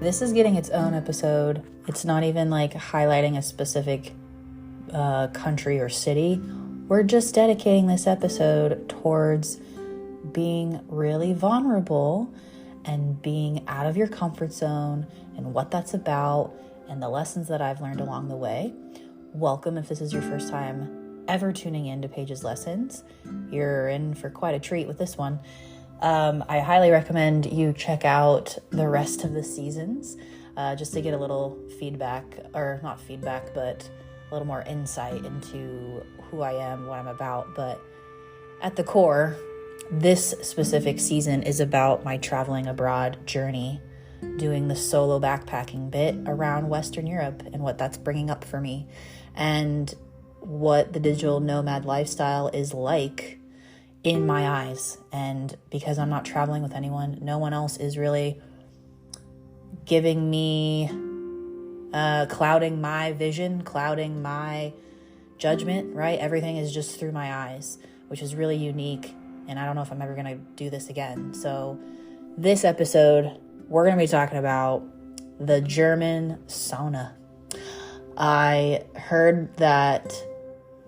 This is getting its own episode. It's not even like highlighting a specific country or city. We're just dedicating this episode towards being really vulnerable and being out of your comfort zone and what that's about and the lessons that I've learned along the way. Welcome if this is your first time ever tuning in to Paige's Lessons. You're in for quite a treat with this one. I highly recommend you check out the rest of the seasons just to get a little feedback, or not feedback, but a little more insight into who I am, what I'm about. But at the core, this specific season is about my traveling abroad journey, doing the solo backpacking bit around Western Europe and what that's bringing up for me, and what the digital nomad lifestyle is like in my eyes. And because I'm not traveling with anyone, no one else is really giving me, clouding my vision, clouding my judgment, right? Everything is just through my eyes, which is really unique. And I don't know if I'm ever going to do this again. So this episode, we're going to be talking about the German sauna. I heard that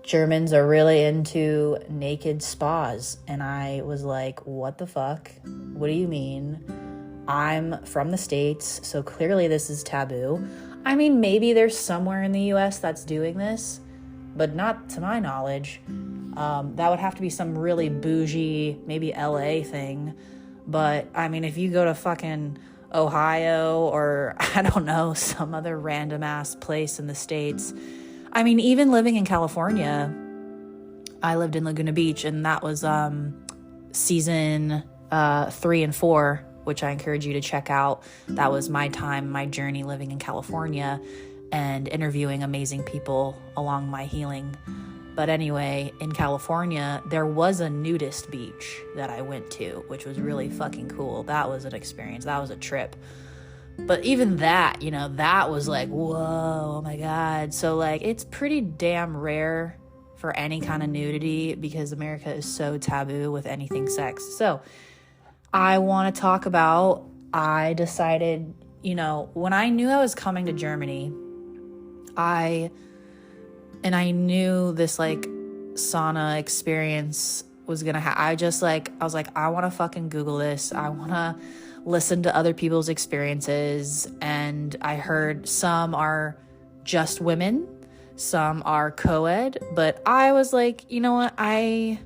Germans are really into naked spas. And I was like, what the fuck? What do you mean? I'm from the States, so clearly this is taboo. I mean, maybe there's somewhere in the US that's doing this, but not to my knowledge. That would have to be some really bougie, maybe LA thing. But I mean, if you go to fucking Ohio or I don't know, some other random ass place in the States. I mean, even living in California, I lived in Laguna Beach, and that was season 3 and 4, which I encourage you to check out. That was my time, my journey living in California and interviewing amazing people along my healing. But anyway, in California, there was a nudist beach that I went to, which was really fucking cool. That was an experience. That was a trip. But even that, that was like, whoa, oh my God. So like, it's pretty damn rare for any kind of nudity because America is so taboo with anything sex. So I want to talk about, I decided, when I knew I was coming to Germany, I knew this like sauna experience was going to happen. I was like, I want to fucking Google this. I want to listen to other people's experiences. And I heard some are just women, some are co-ed, but I was like, you know what? I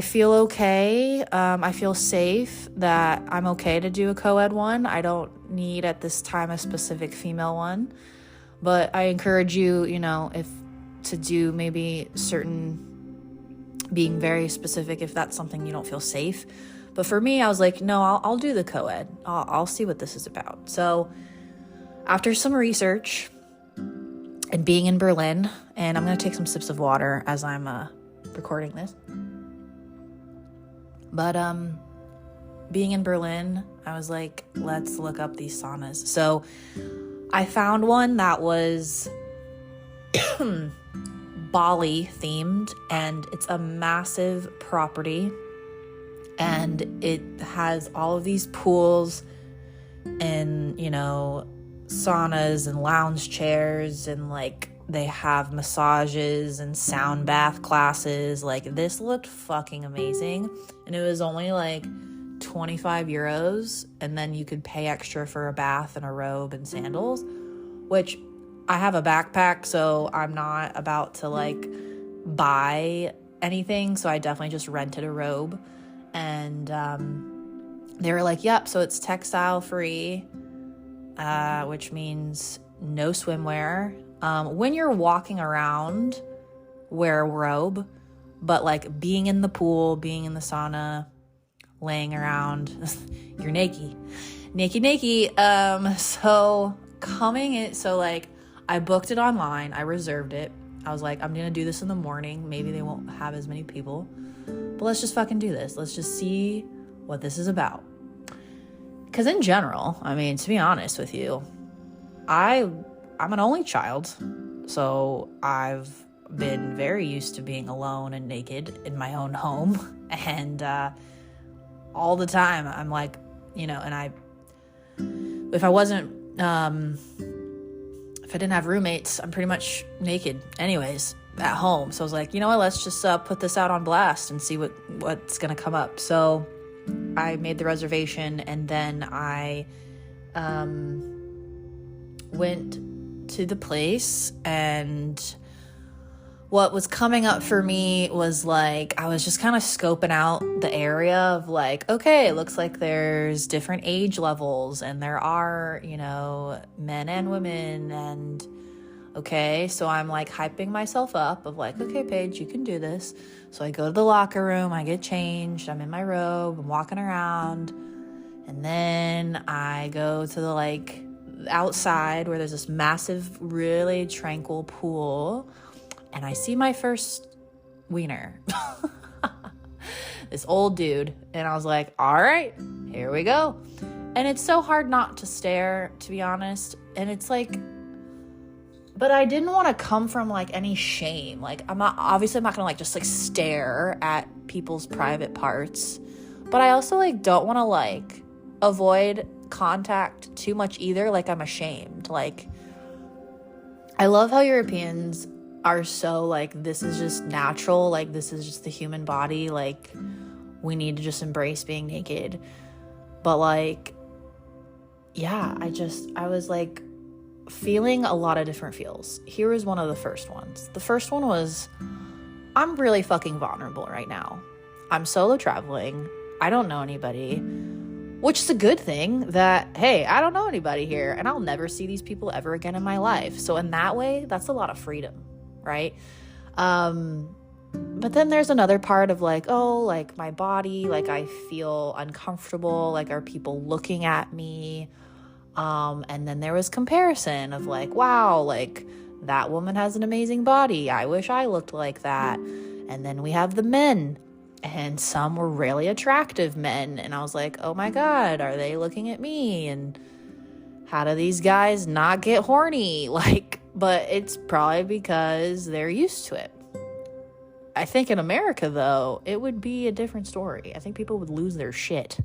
feel okay. I feel safe that I'm okay to do a co-ed one. I don't need at this time a specific female one, but I encourage you, if to do maybe certain, being very specific if that's something you don't feel safe. But for me, I was like, no, I'll do the co-ed. I'll see what this is about. So after some research and being in Berlin, and I'm going to take some sips of water as I'm recording this. But being in Berlin, I was like, let's look up these saunas. So I found one that was Bali themed, and it's a massive property. And it has all of these pools and, saunas and lounge chairs, and like they have massages and sound bath classes. Like, this looked fucking amazing. And it was only like 25 euros. And then you could pay extra for a bath and a robe and sandals, which I have a backpack, so I'm not about to like buy anything. So I definitely just rented a robe. And they were like, yep, so it's textile free, which means no swimwear. When you're walking around, wear a robe, but like being in the pool, being in the sauna, laying around, you're naked. So coming in, so like I booked it online, I reserved it. I was like, I'm going to do this in the morning. Maybe they won't have as many people. But let's just fucking do this. Let's just see what this is about. Because in general, I mean, to be honest with you, I'm an only child. So I've been very used to being alone and naked in my own home. And all the time I'm like, and if I wasn't, if I didn't have roommates, I'm pretty much naked anyways at home. So I was like, you know what, let's just put this out on blast and see what's going to come up. So I made the reservation, and then I went to the place, and what was coming up for me was like, I was just kind of scoping out the area of like, okay, it looks like there's different age levels, and there are, you know, men and women, and okay, so I'm like hyping myself up of like, okay, Paige, you can do this. So I go to the locker room, I get changed, I'm in my robe, I'm walking around, and then I go to the like outside where there's this massive, really tranquil pool, and I see my first wiener. This old dude, and I was like, all right, here we go. And it's so hard not to stare, to be honest, and it's like, but I didn't want to come from like any shame. Like, I'm not gonna like just like stare at people's private parts, but I also like don't want to like avoid contact too much either. Like, I'm ashamed. Like, I love how Europeans are so like, this is just natural. Like, this is just the human body. Like, we need to just embrace being naked. But like, yeah, I was like feeling a lot of different feels. Here was one of the first ones. The first one was, I'm really fucking vulnerable right now. I'm solo traveling. I don't know anybody, which is a good thing that, hey, I don't know anybody here, and I'll never see these people ever again in my life. So in that way, that's a lot of freedom, right? But then there's another part of like, oh, like my body, like I feel uncomfortable. Like, are people looking at me? And then there was comparison of like, wow, like that woman has an amazing body. I wish I looked like that. And then we have the men, and some were really attractive men. And I was like, oh my God, are they looking at me? And how do these guys not get horny? Like, but it's probably because they're used to it. I think in America though, it would be a different story. I think people would lose their shit.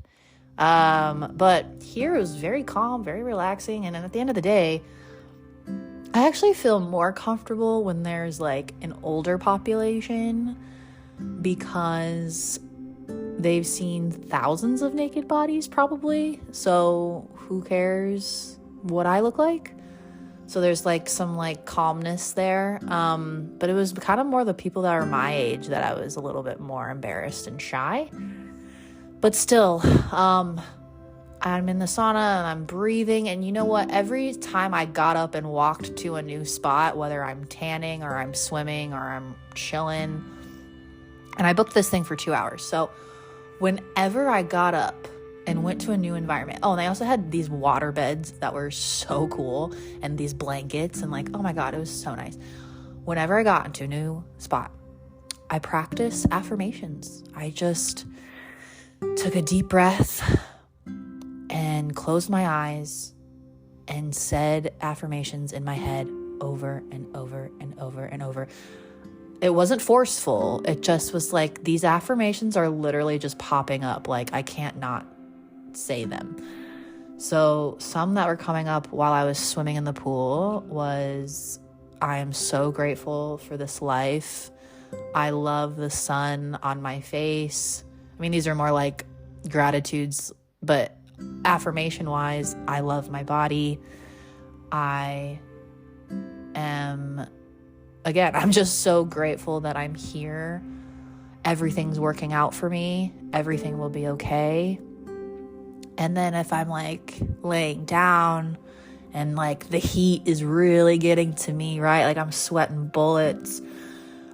But here it was very calm, very relaxing. And then at the end of the day, I actually feel more comfortable when there's like an older population, because they've seen thousands of naked bodies probably. So who cares what I look like? So there's like some like calmness there. But it was kind of more the people that are my age that I was a little bit more embarrassed and shy. But still, I'm in the sauna and I'm breathing. And you know what? Every time I got up and walked to a new spot, whether I'm tanning or I'm swimming or I'm chilling, and I booked this thing for 2 hours. So whenever I got up and went to a new environment, oh, and they also had these water beds that were so cool, and these blankets, and like, oh my God, it was so nice. Whenever I got into a new spot, I practiced affirmations. I just took a deep breath and closed my eyes and said affirmations in my head over and over and over and over. It wasn't forceful. It just was like, these affirmations are literally just popping up. Like, I can't not say them. So some that were coming up while I was swimming in the pool was, I am so grateful for this life. I love the sun on my face. I mean, these are more like gratitudes, but affirmation wise, I love my body. I'm just so grateful that I'm here. Everything's working out for me. Everything will be okay. And then if I'm like laying down and like the heat is really getting to me, right? Like I'm sweating bullets.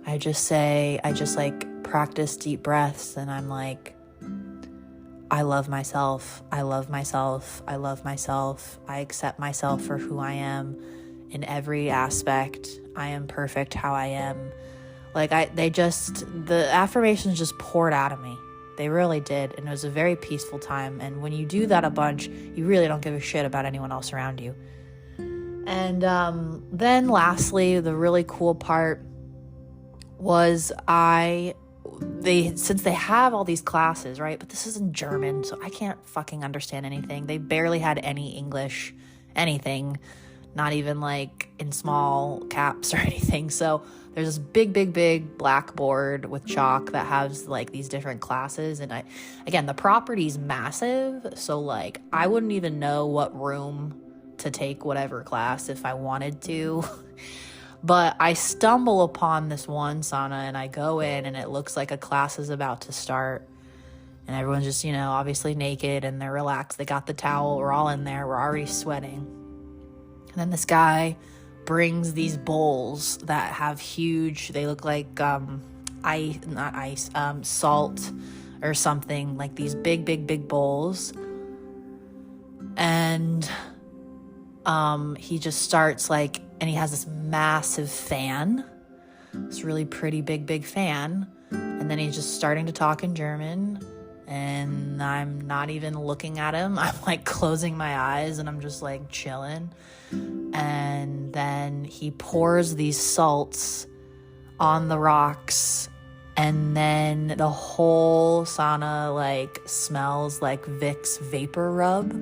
I just like practice deep breaths, and I'm like, I love myself. I love myself. I love myself. I accept myself for who I am in every aspect. I am perfect how I am. Like the affirmations just poured out of me. They really did. And it was a very peaceful time. And when you do that a bunch, you really don't give a shit about anyone else around you. And then lastly, the really cool part was I since they have all these classes, right? But this is in German, so I can't fucking understand anything. They barely had any English, anything, not even like in small caps or anything. So there's this big blackboard with chalk that has like these different classes. And again, the property's massive. So like, I wouldn't even know what room to take whatever class if I wanted to. But I stumble upon this one sauna and I go in and it looks like a class is about to start. And everyone's just, obviously naked and they're relaxed. They got the towel. We're all in there. We're already sweating. And then this guy brings these bowls that have huge, they look like salt or something, like these big bowls. And he just starts like, and he has this massive fan, this really pretty big fan. And then he's just starting to talk in German. And I'm not even looking at him. I'm like closing my eyes and I'm just like chilling. And then he pours these salts on the rocks. And then the whole sauna like smells like Vicks Vapor Rub.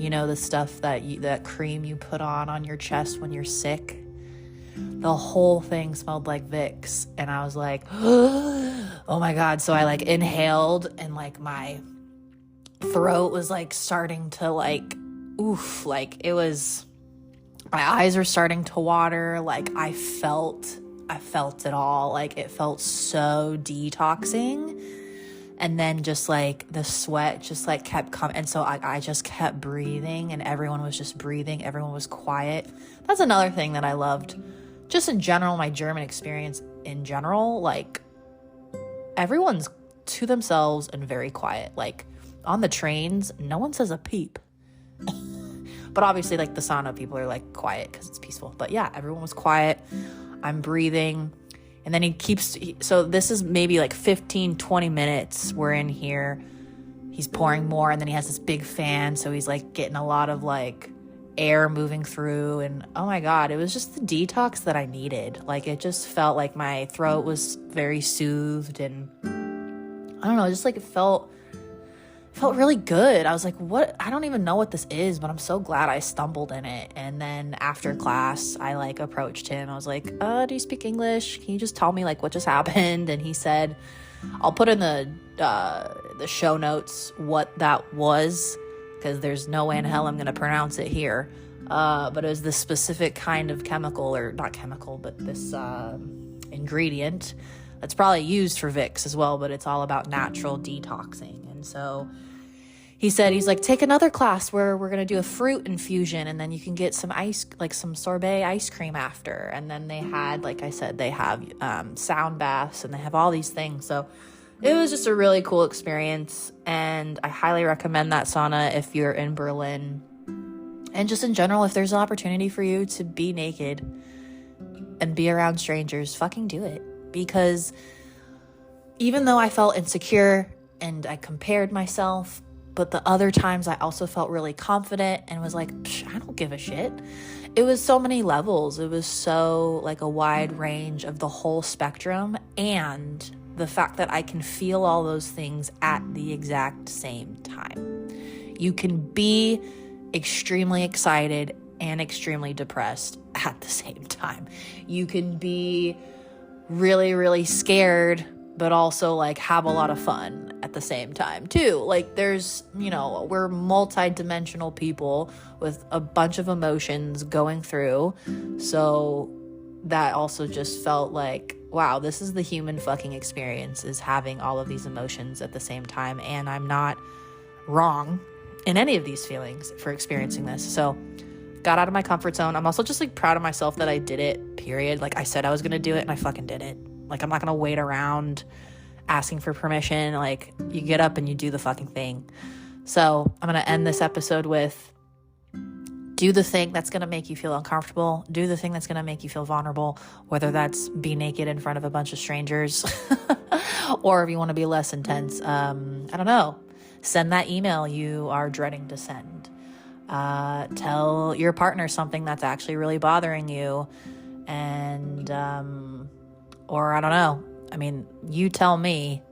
The stuff that cream you put on your chest when you're sick. The whole thing smelled like Vicks. And I was like, oh my God. So I like inhaled and like my throat was like starting to like, oof, like it was, my eyes are starting to water. Like I felt it all. Like it felt so detoxing. And then just like the sweat just like kept coming. And so I just kept breathing and everyone was just breathing. Everyone was quiet. That's another thing that I loved. Just in general, my German experience in general, like everyone's to themselves and very quiet. Like on the trains, no one says a peep. But obviously like the sauna people are like quiet because it's peaceful. But yeah, everyone was quiet. I'm breathing. And then so this is maybe like 15, 20 minutes. We're in here. He's pouring more. And then he has this big fan. So he's like getting a lot of like air moving through. And oh my God, it was just the detox that I needed. Like it just felt like my throat was very soothed. And I don't know, just like it felt really good. I was like, what? I don't even know what this is, but I'm so glad I stumbled in it. And then after class, I like approached him. I was like, do you speak English? Can you just tell me like what just happened? And he said, I'll put in the show notes what that was, because there's no way in hell I'm going to pronounce it here. But it was this specific kind of chemical, or not chemical, but this ingredient that's probably used for Vicks as well, but it's all about natural detoxing. And so he said, he's like, take another class where we're going to do a fruit infusion and then you can get some ice, like some sorbet ice cream after. And then they had, like I said, they have sound baths and they have all these things. So it was just a really cool experience. And I highly recommend that sauna if you're in Berlin. And just in general, if there's an opportunity for you to be naked and be around strangers, fucking do it. Because even though I felt insecure and I compared myself, but the other times I also felt really confident and was like, I don't give a shit. It was so many levels. It was so like a wide range of the whole spectrum, and the fact that I can feel all those things at the exact same time. You can be extremely excited and extremely depressed at the same time. You can be really, really scared, but also like have a lot of fun at the same time too. Like there's, we're multidimensional people with a bunch of emotions going through. So that also just felt like, wow, this is the human fucking experience, is having all of these emotions at the same time. And I'm not wrong in any of these feelings for experiencing this. So got out of my comfort zone. I'm also just like proud of myself that I did it, period. Like I said I was going to do it and I fucking did it. Like I'm not going to wait around asking for permission. Like you get up and you do the fucking thing. So I'm going to end this episode with, do the thing that's going to make you feel uncomfortable. Do the thing that's going to make you feel vulnerable, whether that's be naked in front of a bunch of strangers or if you want to be less intense, I don't know, send that email you are dreading to send. Tell your partner something that's actually really bothering you, and or I don't know, I mean, you tell me,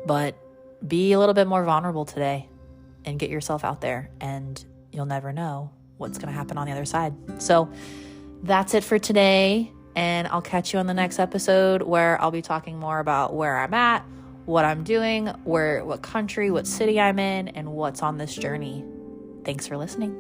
but be a little bit more vulnerable today and get yourself out there, and you'll never know what's going to happen on the other side. So that's it for today. And I'll catch you on the next episode where I'll be talking more about where I'm at, what I'm doing, what country, what city I'm in, and what's on this journey. Thanks for listening.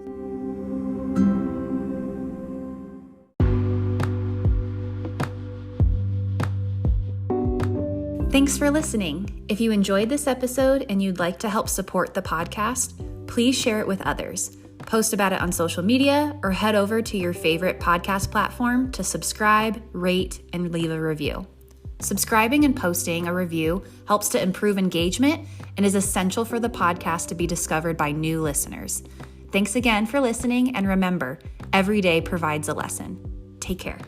Thanks for listening. If you enjoyed this episode and you'd like to help support the podcast, please share it with others. Post about it on social media or head over to your favorite podcast platform to subscribe, rate, and leave a review. Subscribing and posting a review helps to improve engagement and is essential for the podcast to be discovered by new listeners. Thanks again for listening, and remember, every day provides a lesson. Take care.